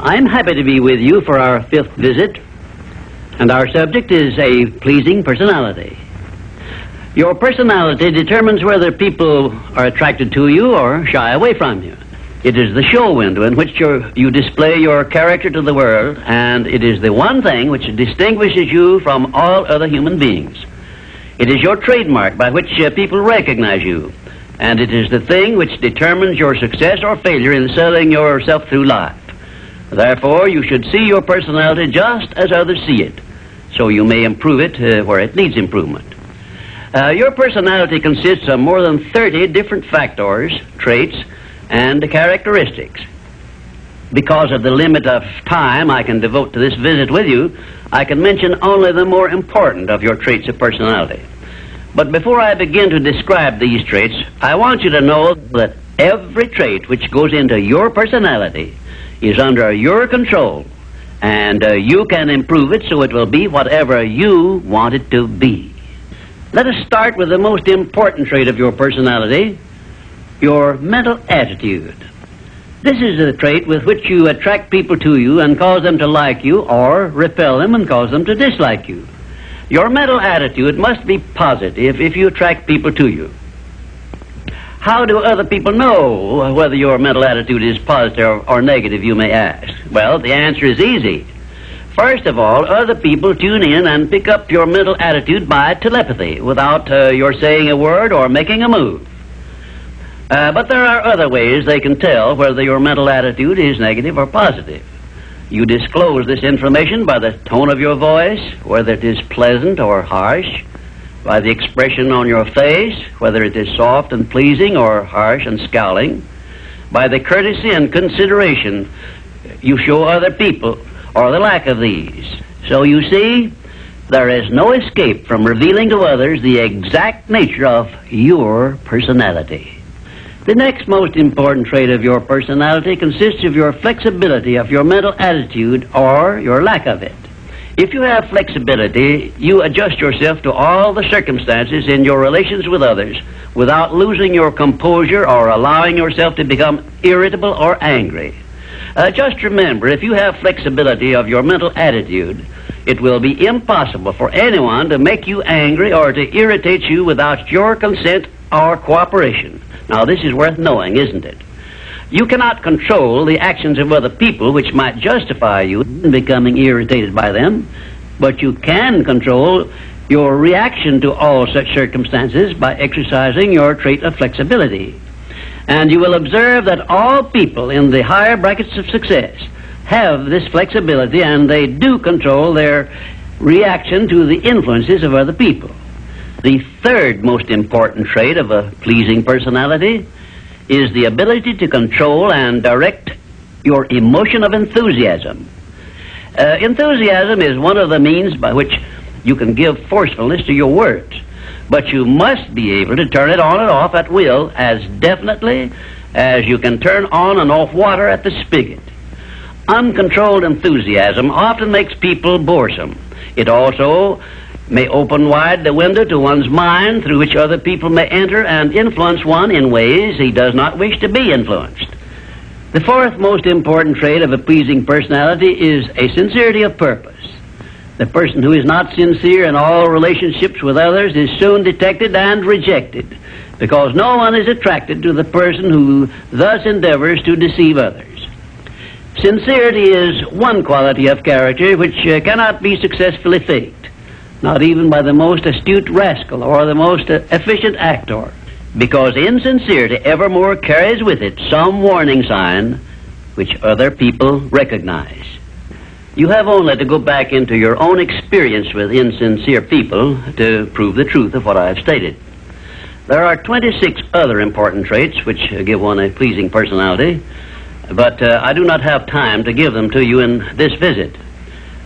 I'm happy to be with you for our 5th visit, and our subject is a pleasing personality. Your personality determines whether people are attracted to you or shy away from you. It is the show window in which you display your character to the world, and it is the one thing which distinguishes you from all other human beings. It is your trademark by which people recognize you, and it is the thing which determines your success or failure in selling yourself through life. Therefore, you should see your personality just as others see it, so you may improve it where it needs improvement. Your personality consists of more than 30 different factors, traits, and characteristics. Because of the limit of time I can devote to this visit with you, I can mention only the more important of your traits of personality. But before I begin to describe these traits, I want you to know that every trait which goes into your personality is under your control, and you can improve it so it will be whatever you want it to be. Let us start with the most important trait of your personality, your mental attitude. This is the trait with which you attract people to you and cause them to like you, or repel them and cause them to dislike you. Your mental attitude must be positive if you attract people to you. How do other people know whether your mental attitude is positive or negative, you may ask? Well, the answer is easy. First of all, other people tune in and pick up your mental attitude by telepathy without your saying a word or making a move. But there are other ways they can tell whether your mental attitude is negative or positive. You disclose this information by the tone of your voice, whether it is pleasant or harsh, by the expression on your face, whether it is soft and pleasing or harsh and scowling, by the courtesy and consideration you show other people, or the lack of these. So you see, there is no escape from revealing to others the exact nature of your personality. The next most important trait of your personality consists of your flexibility of your mental attitude or your lack of it. If you have flexibility, you adjust yourself to all the circumstances in your relations with others without losing your composure or allowing yourself to become irritable or angry. Just remember, if you have flexibility of your mental attitude, it will be impossible for anyone to make you angry or to irritate you without your consent or cooperation. Now, this is worth knowing, isn't it? You cannot control the actions of other people which might justify you in becoming irritated by them, but you can control your reaction to all such circumstances by exercising your trait of flexibility. And you will observe that all people in the higher brackets of success have this flexibility, and they do control their reaction to the influences of other people. The third most important trait of a pleasing personality is the ability to control and direct your emotion of enthusiasm. Enthusiasm is one of the means by which you can give forcefulness to your words, but you must be able to turn it on and off at will as definitely as you can turn on and off water at the spigot. Uncontrolled enthusiasm often makes people boresome. It also may open wide the window to one's mind through which other people may enter and influence one in ways he does not wish to be influenced. The fourth most important trait of a pleasing personality is a sincerity of purpose. The person who is not sincere in all relationships with others is soon detected and rejected, because no one is attracted to the person who thus endeavors to deceive others. Sincerity is one quality of character which cannot be successfully faked, not even by the most astute rascal or the most efficient actor, because insincerity evermore carries with it some warning sign which other people recognize. You have only to go back into your own experience with insincere people to prove the truth of what I have stated. There are 26 other important traits which give one a pleasing personality, but I do not have time to give them to you in this visit.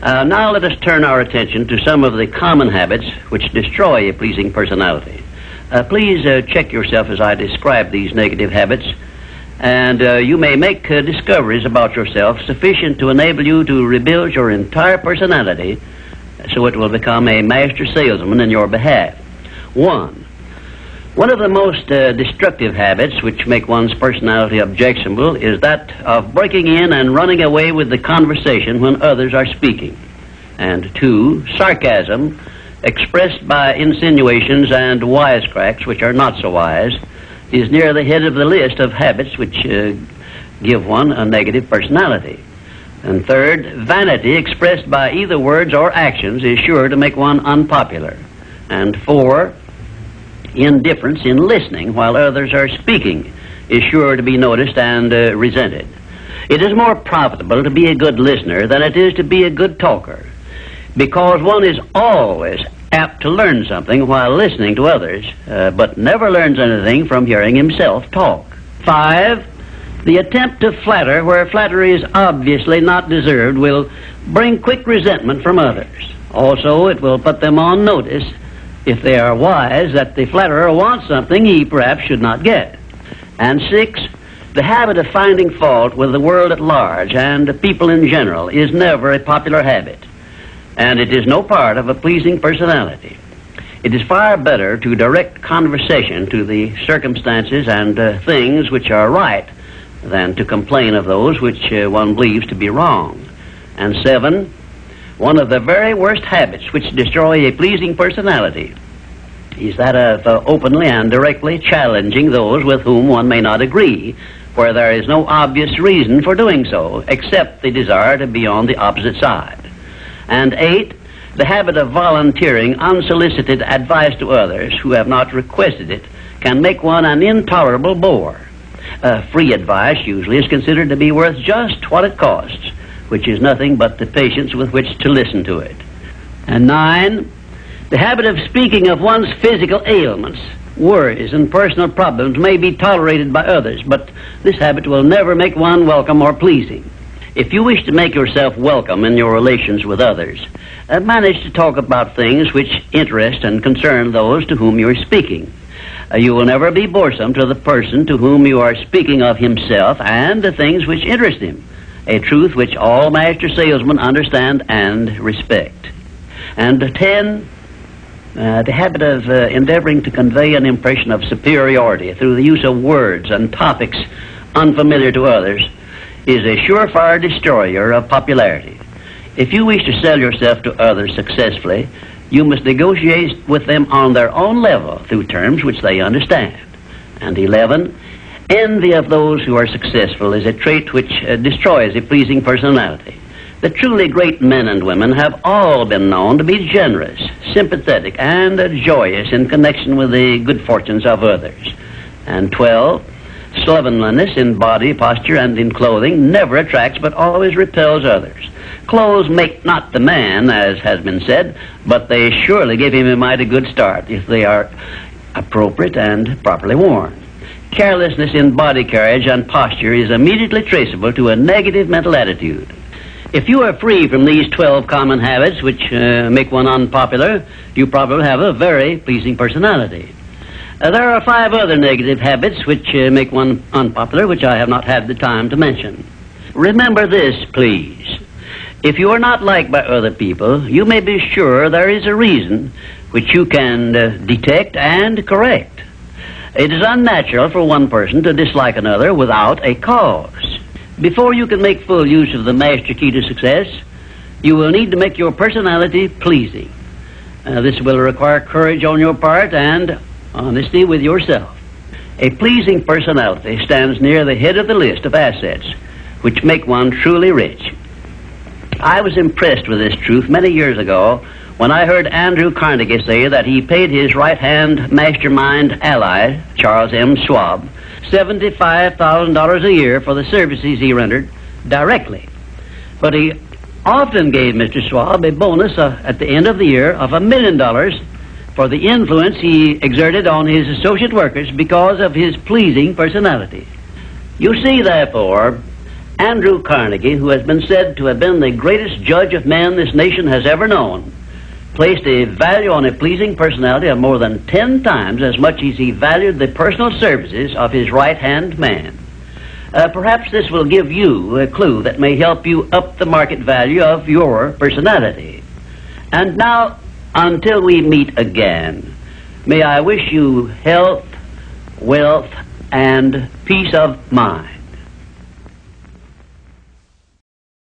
Now let us turn our attention to some of the common habits which destroy a pleasing personality. Please check yourself as I describe these negative habits, and you may make discoveries about yourself sufficient to enable you to rebuild your entire personality so it will become a master salesman in your behalf. 1. One of the most destructive habits which make one's personality objectionable is that of breaking in and running away with the conversation when others are speaking. And 2, sarcasm, expressed by insinuations and wisecracks which are not so wise, is near the head of the list of habits which give one a negative personality. And 3rd, vanity expressed by either words or actions is sure to make one unpopular. And 4, indifference in listening while others are speaking is sure to be noticed and resented. It is more profitable to be a good listener than it is to be a good talker, because one is always apt to learn something while listening to others, but never learns anything from hearing himself talk. 5, the attempt to flatter where flattery is obviously not deserved will bring quick resentment from others. Also, it will put them on notice, if they are wise, that the flatterer wants something he perhaps should not get. And 6, the habit of finding fault with the world at large and people in general is never a popular habit, and it is no part of a pleasing personality. It is far better to direct conversation to the circumstances and things which are right than to complain of those which one believes to be wrong. And 7, one of the very worst habits which destroy a pleasing personality is that of openly and directly challenging those with whom one may not agree, where there is no obvious reason for doing so, except the desire to be on the opposite side. And 8, the habit of volunteering unsolicited advice to others who have not requested it can make one an intolerable bore. Free advice usually is considered to be worth just what it costs, which is nothing but the patience with which to listen to it. And 9, the habit of speaking of one's physical ailments, worries, and personal problems may be tolerated by others, but this habit will never make one welcome or pleasing. If you wish to make yourself welcome in your relations with others, manage to talk about things which interest and concern those to whom you are speaking. You will never be boresome to the person to whom you are speaking of himself and the things which interest him, a truth which all master salesmen understand and respect. And 10, the habit of endeavoring to convey an impression of superiority through the use of words and topics unfamiliar to others is a surefire destroyer of popularity. If you wish to sell yourself to others successfully, you must negotiate with them on their own level through terms which they understand. And 11, envy of those who are successful is a trait which destroys a pleasing personality. The truly great men and women have all been known to be generous, sympathetic, and joyous in connection with the good fortunes of others. And 12, slovenliness in body, posture, and in clothing never attracts but always repels others. Clothes make not the man, as has been said, but they surely give him a mighty good start if they are appropriate and properly worn. Carelessness in body carriage and posture is immediately traceable to a negative mental attitude. If you are free from these 12 common habits which make one unpopular, you probably have a very pleasing personality. There are 5 other negative habits which make one unpopular, which I have not had the time to mention. Remember this, please. If you are not liked by other people, you may be sure there is a reason which you can detect and correct. It is unnatural for one person to dislike another without a cause. Before you can make full use of the master key to success, you will need to make your personality pleasing. This will require courage on your part and honesty with yourself. A pleasing personality stands near the head of the list of assets which make one truly rich. I was impressed with this truth many years ago when I heard Andrew Carnegie say that he paid his right-hand mastermind ally, Charles M. Schwab, $75,000 a year for the services he rendered directly. But he often gave Mr. Schwab a bonus at the end of the year of $1 million for the influence he exerted on his associate workers because of his pleasing personality. You see, therefore, Andrew Carnegie, who has been said to have been the greatest judge of men this nation has ever known, placed a value on a pleasing personality of more than 10 times as much as he valued the personal services of his right-hand man. Perhaps this will give you a clue that may help you up the market value of your personality. And now, until we meet again, may I wish you health, wealth, and peace of mind.